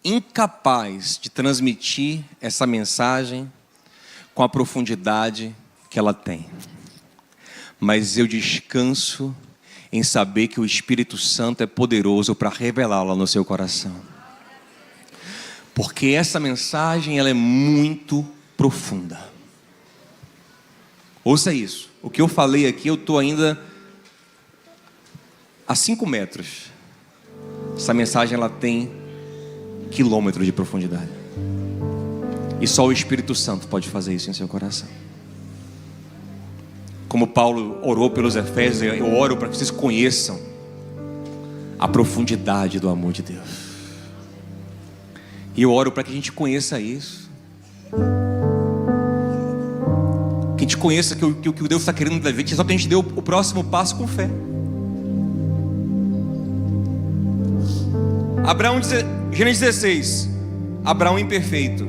incapaz de transmitir essa mensagem com a profundidade que ela tem. Mas eu descanso em saber que o Espírito Santo é poderoso para revelá-la no seu coração. Porque essa mensagem ela é muito profunda. Ouça isso. O que eu falei aqui, eu estou ainda a 5 metros. Essa mensagem, ela tem quilômetros de profundidade. E só o Espírito Santo pode fazer isso em seu coração. Como Paulo orou pelos Efésios, eu oro para que vocês conheçam a profundidade do amor de Deus. E eu oro para que a gente conheça isso. Que a gente conheça que o que Deus está querendo da gente, só que a gente deu o próximo passo com fé. Gênesis 16, Abraão imperfeito.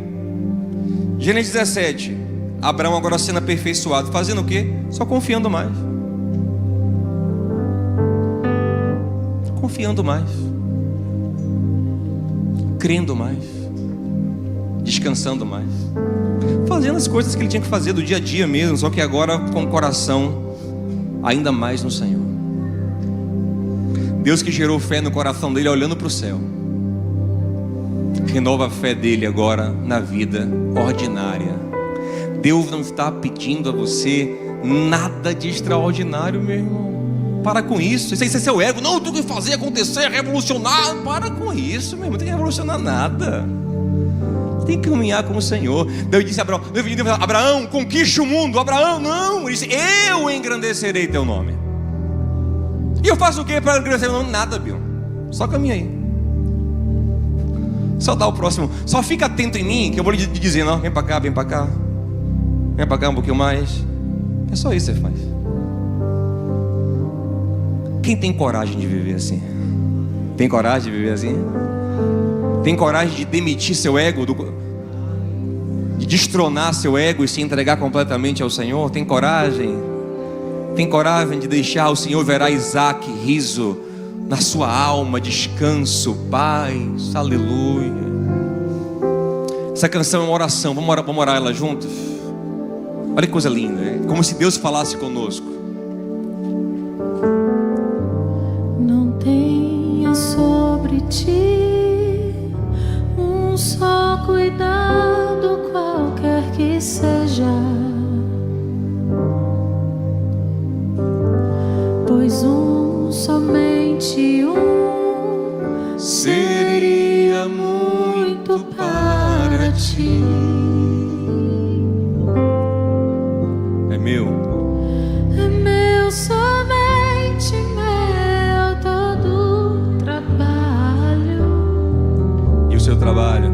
Gênesis 17, Abraão agora sendo aperfeiçoado. Fazendo o quê? Só confiando mais. Confiando mais. Crendo mais. Descansando mais. Fazendo as coisas que ele tinha que fazer do dia a dia mesmo, só que agora com o coração ainda mais no Senhor. Deus que gerou fé no coração dele olhando para o céu, renova a fé dele agora na vida ordinária. Deus não está pedindo a você nada de extraordinário, meu irmão. Para com isso. Isso é seu ego. Não, tem que fazer acontecer, revolucionar. Para com isso, meu irmão. Não tem que revolucionar nada. Tem que caminhar com o Senhor. Deus disse a Abraão: Abraão, conquiste o mundo. Abraão, não. Ele disse: eu engrandecerei teu nome. E eu faço o que para engrandecer o nome? Nada, Bill. Só caminha aí. Só dá o próximo. Só fica atento em mim, que eu vou lhe dizer: não, vem para cá, vem para cá. Vem para cá um pouquinho mais. É só isso que você faz. Quem tem coragem de viver assim? Tem coragem de viver assim? Tem coragem de demitir seu ego, de destronar seu ego e se entregar completamente ao Senhor? Tem coragem? Tem coragem de deixar o Senhor verá Isaac, riso na sua alma, descanso, paz, aleluia. Essa canção é uma oração. Vamos orar ela juntos? Olha que coisa linda, é como se Deus falasse conosco. Não tenha sobre ti um só cuidado, qualquer que seja, pois somente um seria muito para ti. É meu, somente meu, todo trabalho. E o seu trabalho?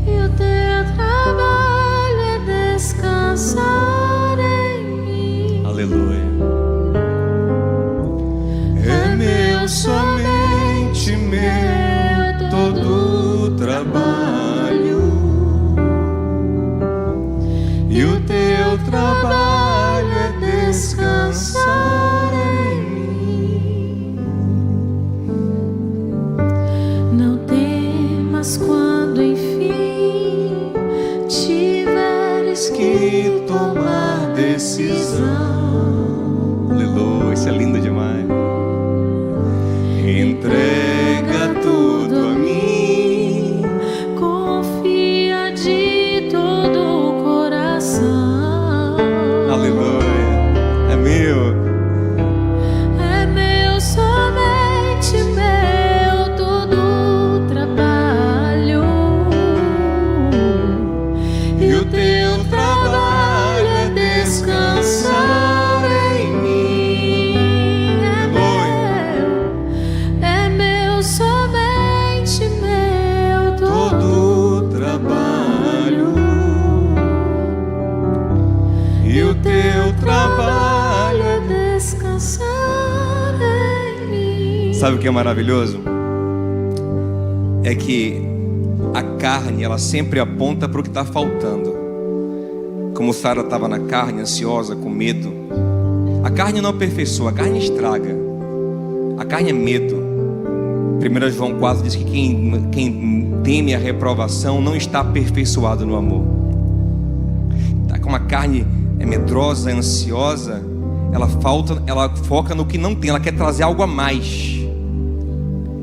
E o teu trabalho é descansar em mim. Aleluia. É meu, somente meu, todo trabalho. E o teu trabalho é descansar em mim. Não temas quando enfim tiveres que tomar decisão. Aleluia, isso é lindo demais. Entrega tudo a mim, confia de todo o coração. Aleluia. É meu. É meu, somente meu, todo o trabalho. E o teu trabalho é descansar em mim. É meu, somente meu, todo o trabalho. E o teu trabalho é descansar em mim. Sabe o que é maravilhoso? É que a carne, ela sempre aponta para o que está faltando. Como Sara estava na carne, ansiosa, com medo. A carne não aperfeiçoa, a carne estraga. A carne é medo. 1 João 4 diz que quem teme a reprovação não está aperfeiçoado no amor. Tá com uma carne medrosa, ansiosa, ela foca no que não tem, ela quer trazer algo a mais.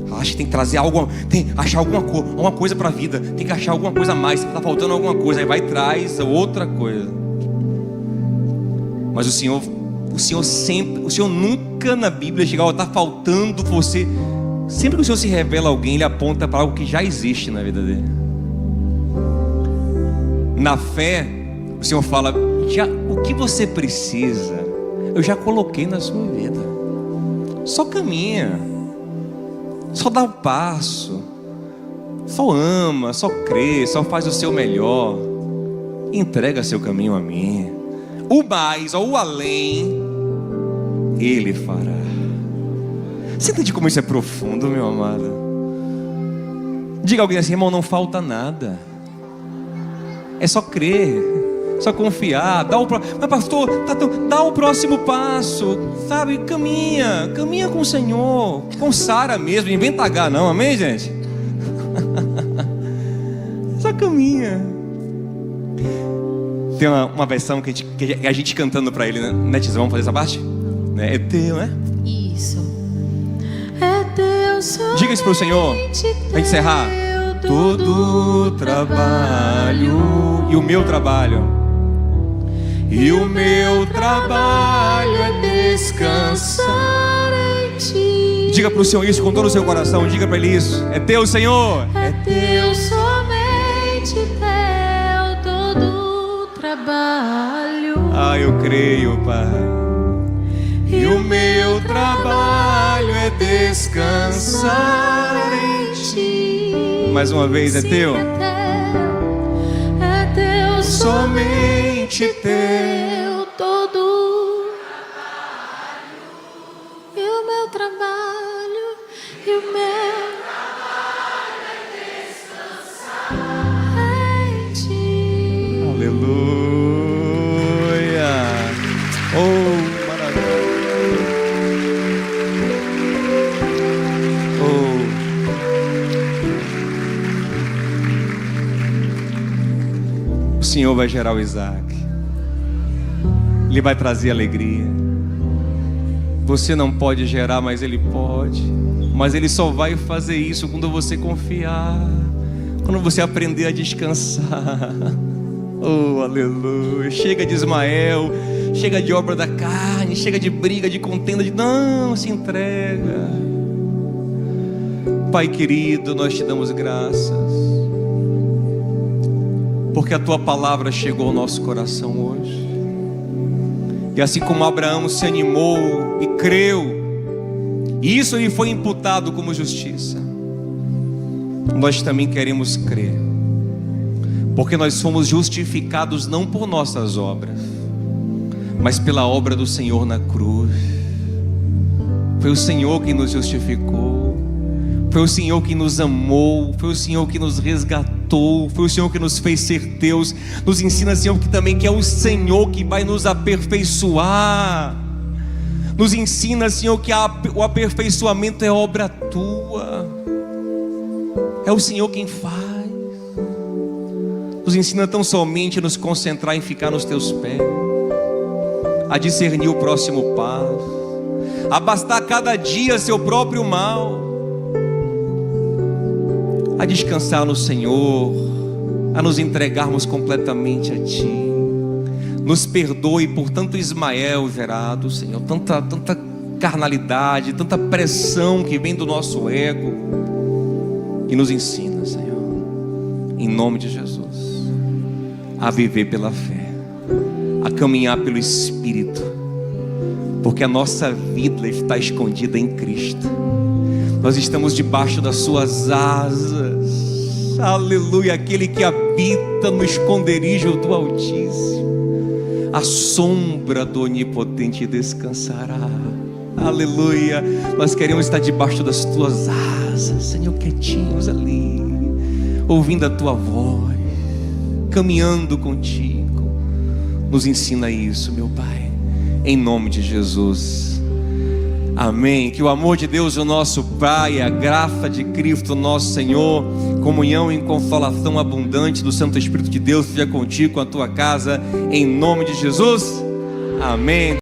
Ela acha que tem que trazer algo, achar alguma coisa para a vida, tem que achar alguma coisa a mais, está faltando alguma coisa, aí vai e traz outra coisa. Mas o Senhor o Senhor nunca na Bíblia chega, está faltando você. Sempre que o Senhor se revela a alguém, Ele aponta para algo que já existe na vida dele. Na fé, o Senhor fala: o que você precisa, eu já coloquei na sua vida. Só caminha, só dá o passo, só ama, só crê, só faz o seu melhor. Entrega seu caminho a mim. O mais ou o além, Ele fará. Você entende como isso é profundo, meu amado? Diga a alguém assim: irmão, não falta nada. É só crer, só confiar. Mas pastor, dá o próximo passo, sabe? Caminha com o Senhor, com Sara mesmo. Não inventa H não, amém, gente? Só caminha. Tem uma versão que a gente cantando para ele, né, Tisa? Vamos fazer essa parte? É teu, né? Isso. É teu somente. Diga isso pro Senhor, pra encerrar. Todo o trabalho e o meu trabalho. E o meu trabalho é descansar em ti. Diga pro Senhor isso com todo o seu coração. Diga para Ele isso. É teu, Senhor. É teu, somente teu, todo o trabalho. Ah, eu creio, Pai. E o meu trabalho é descansar em ti. Mais uma vez, é teu. É teu, somente teu, todo e o meu trabalho, e o meu trabalho é descansar em ti. Aleluia. Oh, maravilha. O Senhor vai gerar o Isaac. Ele vai trazer alegria. Você não pode gerar, mas Ele pode. Mas Ele só vai fazer isso quando você confiar, quando você aprender a descansar. Oh, aleluia. Chega de Ismael, chega de obra da carne, chega de briga, de contenda, não, se entrega. Pai querido, nós te damos graças, porque a Tua palavra chegou ao nosso coração hoje. E assim como Abraão se animou e creu, e isso lhe foi imputado como justiça, nós também queremos crer, porque nós fomos justificados não por nossas obras, mas pela obra do Senhor na cruz. Foi o Senhor que nos justificou, foi o Senhor que nos amou, foi o Senhor que nos resgatou, foi o Senhor que nos fez ser teus. Nos ensina, Senhor, que também que é o Senhor que vai nos aperfeiçoar. Nos ensina, Senhor, que o aperfeiçoamento é obra Tua, é o Senhor quem faz. Nos ensina tão somente a nos concentrar em ficar nos Teus pés, a discernir o próximo passo, a bastar cada dia seu próprio mal, a descansar no Senhor, a nos entregarmos completamente a Ti. Nos perdoe por tanto Ismael gerado, Senhor, tanta carnalidade, tanta pressão que vem do nosso ego, e nos ensina, Senhor, em nome de Jesus, a viver pela fé, a caminhar pelo Espírito, porque a nossa vida está escondida em Cristo. Nós estamos debaixo das Suas asas. Aleluia. Aquele que habita no esconderijo do Altíssimo, a sombra do Onipotente descansará. Aleluia. Nós queremos estar debaixo das Tuas asas, Senhor, quietinhos ali, ouvindo a Tua voz, caminhando contigo. Nos ensina isso, meu Pai, em nome de Jesus. Amém. Que o amor de Deus, o nosso Pai, a graça de Cristo, nosso Senhor, comunhão e consolação abundante do Santo Espírito de Deus seja contigo, com a tua casa, em nome de Jesus. Amém.